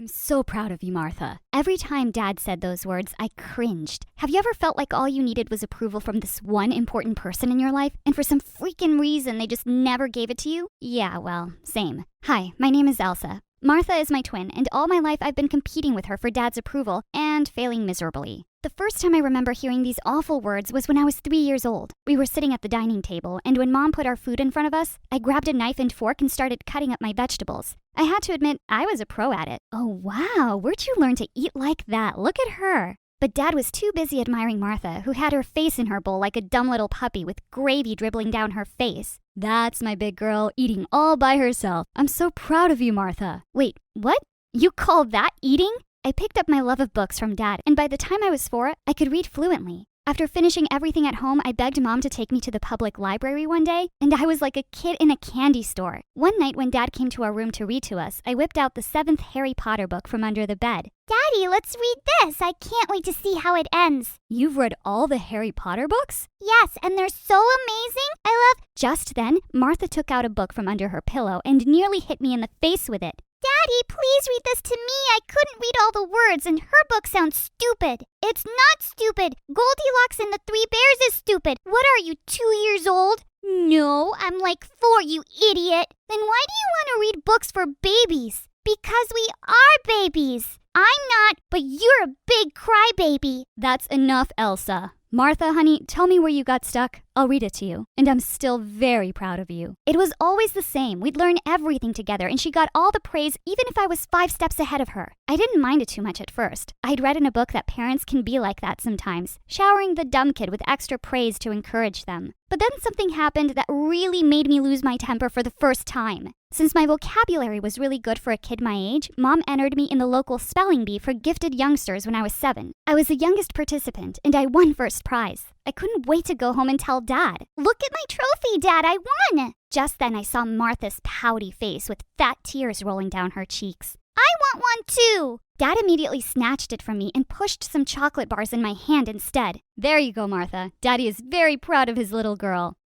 I'm so proud of you, Martha. Every time Dad said those words, I cringed. Have you ever felt like all you needed was approval from this one important person in your life, and for some freaking reason they just never gave it to you? Yeah, well, same. Hi, my name is Elsa. Martha is my twin, and all my life I've been competing with her for Dad's approval and failing miserably. The first time I remember hearing these awful words was when I was 3 years old. We were sitting at the dining table, and when Mom put our food in front of us, I grabbed a knife and fork and started cutting up my vegetables. I had to admit, I was a pro at it. Oh wow, where'd you learn to eat like that? Look at her. But Dad was too busy admiring Martha, who had her face in her bowl like a dumb little puppy with gravy dribbling down her face. That's my big girl, eating all by herself. I'm so proud of you, Martha. Wait, what? You call that eating? I picked up my love of books from Dad, and by the time I was 4, I could read fluently. After finishing everything at home, I begged Mom to take me to the public library one day, and I was like a kid in a candy store. One night when Dad came to our room to read to us, I whipped out the 7th Harry Potter book from under the bed. Daddy, let's read this. I can't wait to see how it ends. You've read all the Harry Potter books? Yes, and they're so amazing. I love... Just then, Martha took out a book from under her pillow and nearly hit me in the face with it. Daddy, please read this to me. I couldn't read all the words, and her book sounds stupid. It's not stupid. Goldilocks and the Three Bears is stupid. What are you, 2 years old? No, I'm like 4, you idiot. Then why do you want to read books for babies? Because we are babies. I'm not, but you're a big crybaby. That's enough, Elsa. Martha, honey, tell me where you got stuck. I'll read it to you. And I'm still very proud of you. It was always the same. We'd learn everything together, and she got all the praise even if I was 5 steps ahead of her. I didn't mind it too much at first. I'd read in a book that parents can be like that sometimes, showering the dumb kid with extra praise to encourage them. But then something happened that really made me lose my temper for the first time. Since my vocabulary was really good for a kid my age, Mom entered me in the local spelling bee for gifted youngsters when I was 7. I was the youngest participant, and I won first prize. I couldn't wait to go home and tell Dad. Look at my trophy, Dad, I won! Just then I saw Martha's pouty face with fat tears rolling down her cheeks. I want one too! Dad immediately snatched it from me and pushed some chocolate bars in my hand instead. There you go, Martha. Daddy is very proud of his little girl.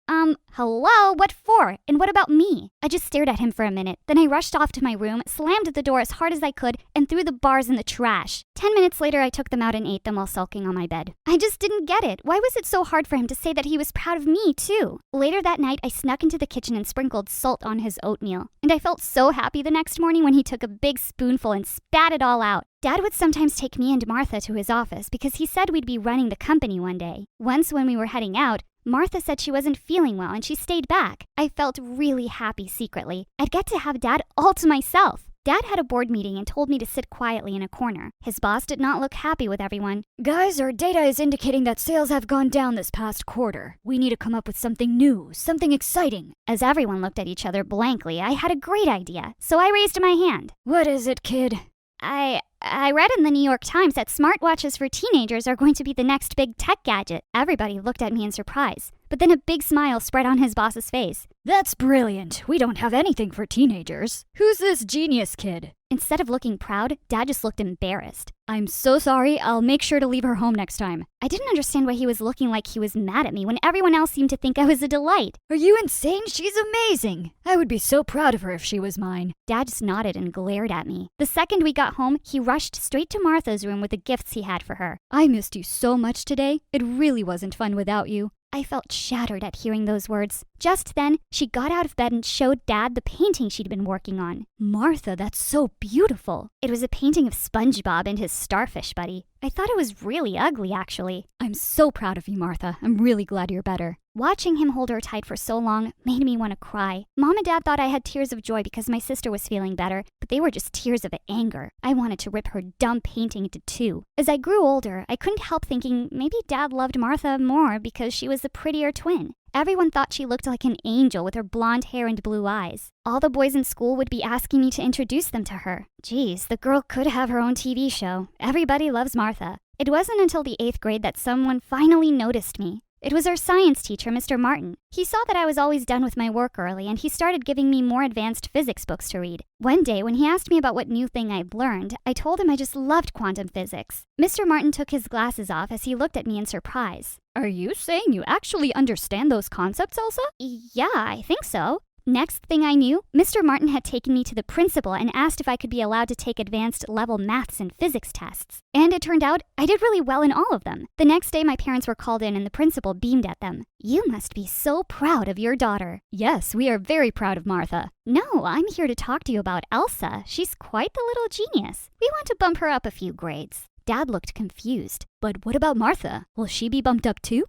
Hello? What for? And what about me? I just stared at him for a minute. Then I rushed off to my room, slammed the door as hard as I could, and threw the bars in the trash. 10 minutes later, I took them out and ate them while sulking on my bed. I just didn't get it. Why was it so hard for him to say that he was proud of me, too? Later that night, I snuck into the kitchen and sprinkled salt on his oatmeal. And I felt so happy the next morning when he took a big spoonful and spat it all out. Dad would sometimes take me and Martha to his office because he said we'd be running the company one day. Once when we were heading out, Martha said she wasn't feeling well and she stayed back. I felt really happy secretly. I'd get to have Dad all to myself. Dad had a board meeting and told me to sit quietly in a corner. His boss did not look happy with everyone. Guys, our data is indicating that sales have gone down this past quarter. We need to come up with something new, something exciting. As everyone looked at each other blankly, I had a great idea, so I raised my hand. What is it, kid? I read in the New York Times that smartwatches for teenagers are going to be the next big tech gadget. Everybody looked at me in surprise, but then a big smile spread on his boss's face. That's brilliant. We don't have anything for teenagers. Who's this genius kid? Instead of looking proud, Dad just looked embarrassed. I'm so sorry. I'll make sure to leave her home next time. I didn't understand why he was looking like he was mad at me when everyone else seemed to think I was a delight. Are you insane? She's amazing. I would be so proud of her if she was mine. Dad just nodded and glared at me. The second we got home, he rushed straight to Martha's room with the gifts he had for her. I missed you so much today. It really wasn't fun without you. I felt shattered at hearing those words. Just then, she got out of bed and showed Dad the painting she'd been working on. Martha, that's so beautiful. It was a painting of SpongeBob and his starfish buddy. I thought it was really ugly, actually. I'm so proud of you, Martha. I'm really glad you're better. Watching him hold her tight for so long made me want to cry. Mom and Dad thought I had tears of joy because my sister was feeling better, but they were just tears of anger. I wanted to rip her dumb painting into 2. As I grew older, I couldn't help thinking maybe Dad loved Martha more because she was the prettier twin. Everyone thought she looked like an angel with her blonde hair and blue eyes. All the boys in school would be asking me to introduce them to her. Geez, the girl could have her own TV show. Everybody loves Martha. It wasn't until the 8th grade that someone finally noticed me. It was our science teacher, Mr. Martin. He saw that I was always done with my work early, and he started giving me more advanced physics books to read. One day, when he asked me about what new thing I'd learned, I told him I just loved quantum physics. Mr. Martin took his glasses off as he looked at me in surprise. Are you saying you actually understand those concepts, Elsa? Yeah, I think so. Next thing I knew, Mr. Martin had taken me to the principal and asked if I could be allowed to take advanced level maths and physics tests. And it turned out I did really well in all of them. The next day, my parents were called in and the principal beamed at them. "You must be so proud of your daughter." "Yes, we are very proud of Martha." "No, I'm here to talk to you about Elsa. She's quite the little genius. We want to bump her up a few grades." Dad looked confused. "But what about Martha? Will she be bumped up too?"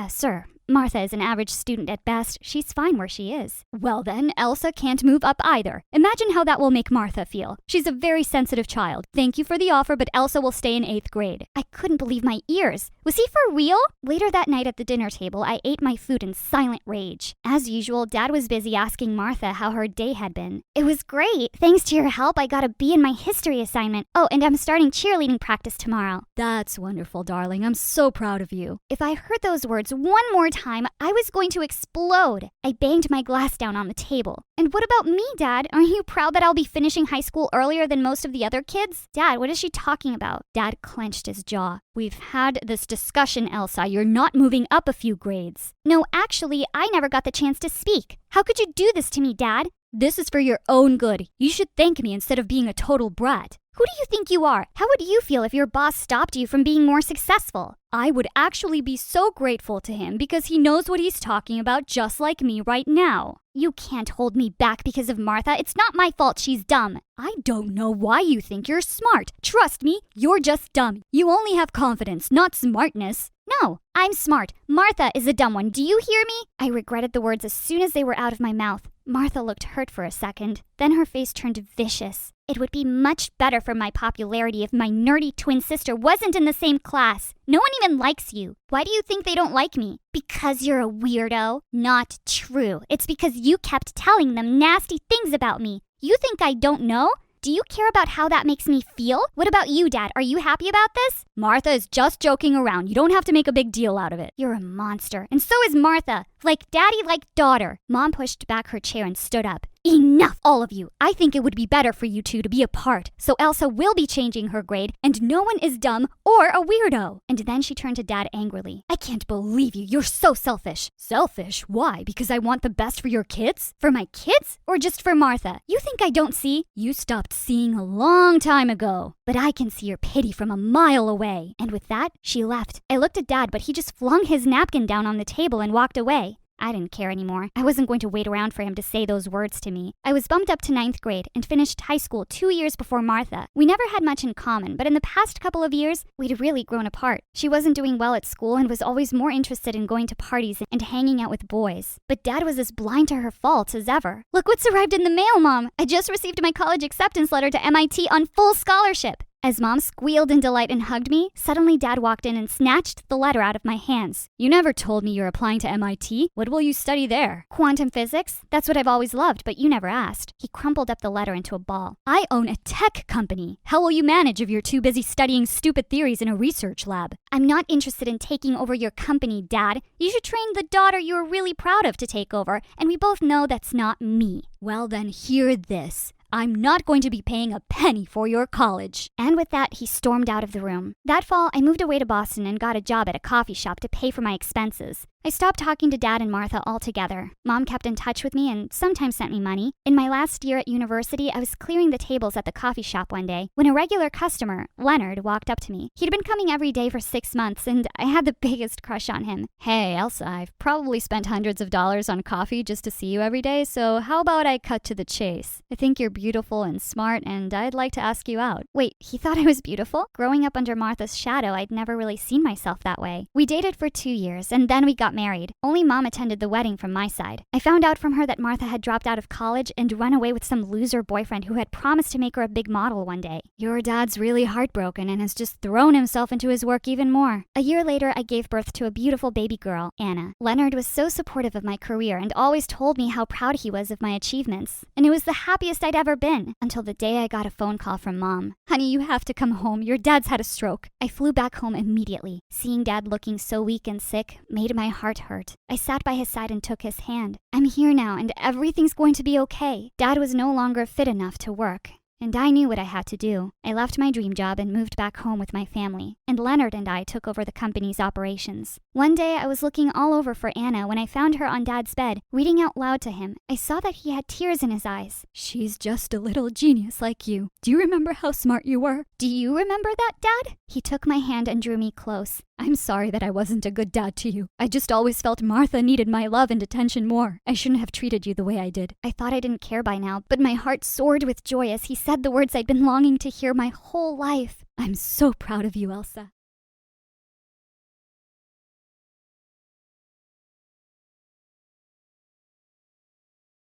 Sir, Martha is an average student at best. She's fine where she is." "Well then, Elsa can't move up either. Imagine how that will make Martha feel. She's a very sensitive child. Thank you for the offer, but Elsa will stay in 8th grade." I couldn't believe my ears. Was he for real? Later that night at the dinner table, I ate my food in silent rage. As usual, Dad was busy asking Martha how her day had been. "It was great. Thanks to your help, I got a B in my history assignment. Oh, and I'm starting cheerleading practice tomorrow." "That's wonderful, darling. I'm so proud of you." If I heard those words one more time, I was going to explode. I banged my glass down on the table. "And what about me, Dad? Aren't you proud that I'll be finishing high school earlier than most of the other kids?" "Dad, what is she talking about?" Dad clenched his jaw. "We've had this discussion, Elsa. You're not moving up a few grades." "No, actually, I never got the chance to speak. How could you do this to me, Dad?" "This is for your own good. You should thank me instead of being a total brat." "Who do you think you are? How would you feel if your boss stopped you from being more successful?" "I would actually be so grateful to him because he knows what he's talking about just like me right now." "You can't hold me back because of Martha. It's not my fault she's dumb." "I don't know why you think you're smart. Trust me, you're just dumb. You only have confidence, not smartness." "No, I'm smart. Martha is a dumb one. Do you hear me?" I regretted the words as soon as they were out of my mouth. Martha looked hurt for a second. Then her face turned vicious. "It would be much better for my popularity if my nerdy twin sister wasn't in the same class. No one even likes you. Why do you think they don't like me?" "Because you're a weirdo." "Not true. It's because you kept telling them nasty things about me. You think I don't know? Do you care about how that makes me feel? What about you, Dad? Are you happy about this?" "Martha is just joking around. You don't have to make a big deal out of it." "You're a monster. And so is Martha. Like daddy, like daughter." Mom pushed back her chair and stood up. "Enough, all of you. I think it would be better for you two to be apart. So Elsa will be changing her grade, and no one is dumb or a weirdo." And then she turned to Dad angrily. "I can't believe you. You're so selfish." "Selfish? Why? Because I want the best for your kids?" "For my kids? Or just for Martha? You think I don't see?" "You stopped seeing a long time ago." "But I can see your pity from a mile away." And with that, she left. I looked at Dad, but he just flung his napkin down on the table and walked away. I didn't care anymore. I wasn't going to wait around for him to say those words to me. I was bumped up to 9th grade and finished high school 2 years before Martha. We never had much in common, but in the past couple of years, we'd really grown apart. She wasn't doing well at school and was always more interested in going to parties and hanging out with boys. But Dad was as blind to her faults as ever. "Look what's arrived in the mail, Mom! I just received my college acceptance letter to MIT on full scholarship." As Mom squealed in delight and hugged me, suddenly Dad walked in and snatched the letter out of my hands. "You never told me you're applying to MIT. What will you study there?" "Quantum physics. That's what I've always loved, but you never asked." He crumpled up the letter into a ball. "I own a tech company. How will you manage if you're too busy studying stupid theories in a research lab?" "I'm not interested in taking over your company, Dad. You should train the daughter you're really proud of to take over, and we both know that's not me." "Well then, hear this. I'm not going to be paying a penny for your college." And with that, he stormed out of the room. That fall, I moved away to Boston and got a job at a coffee shop to pay for my expenses. I stopped talking to Dad and Martha altogether. Mom kept in touch with me and sometimes sent me money. In my last year at university, I was clearing the tables at the coffee shop one day when a regular customer, Leonard, walked up to me. He'd been coming every day for 6 months, and I had the biggest crush on him. "Hey, Elsa, I've probably spent hundreds of dollars on coffee just to see you every day, so how about I cut to the chase? I think you're beautiful and smart, and I'd like to ask you out." Wait, he thought I was beautiful? Growing up under Martha's shadow, I'd never really seen myself that way. We dated for 2 years, and then we got married. Only Mom attended the wedding from my side. I found out from her that Martha had dropped out of college and run away with some loser boyfriend who had promised to make her a big model one day. Your dad's really heartbroken and has just thrown himself into his work even more. A year later, I gave birth to a beautiful baby girl, Anna. Leonard was so supportive of my career and always told me how proud he was of my achievements. And it was the happiest I'd ever been, until the day I got a phone call from Mom. "Honey, you have to come home. Your dad's had a stroke." I flew back home immediately. Seeing Dad looking so weak and sick made my heart hurt. I sat by his side and took his hand. "I'm here now, and everything's going to be okay." Dad was no longer fit enough to work, and I knew what I had to do. I left my dream job and moved back home with my family, and Leonard and I took over the company's operations. One day I was looking all over for Anna when I found her on Dad's bed, reading out loud to him. I saw that he had tears in his eyes. She's just a little genius like you. Do you remember how smart you were? Do you remember that, Dad? He took my hand and drew me close. I'm sorry that I wasn't a good dad to you. I just always felt Martha needed my love and attention more. I shouldn't have treated you the way I did. I thought I didn't care by now, but my heart soared with joy as he said the words I'd been longing to hear my whole life. I'm so proud of you, Elsa.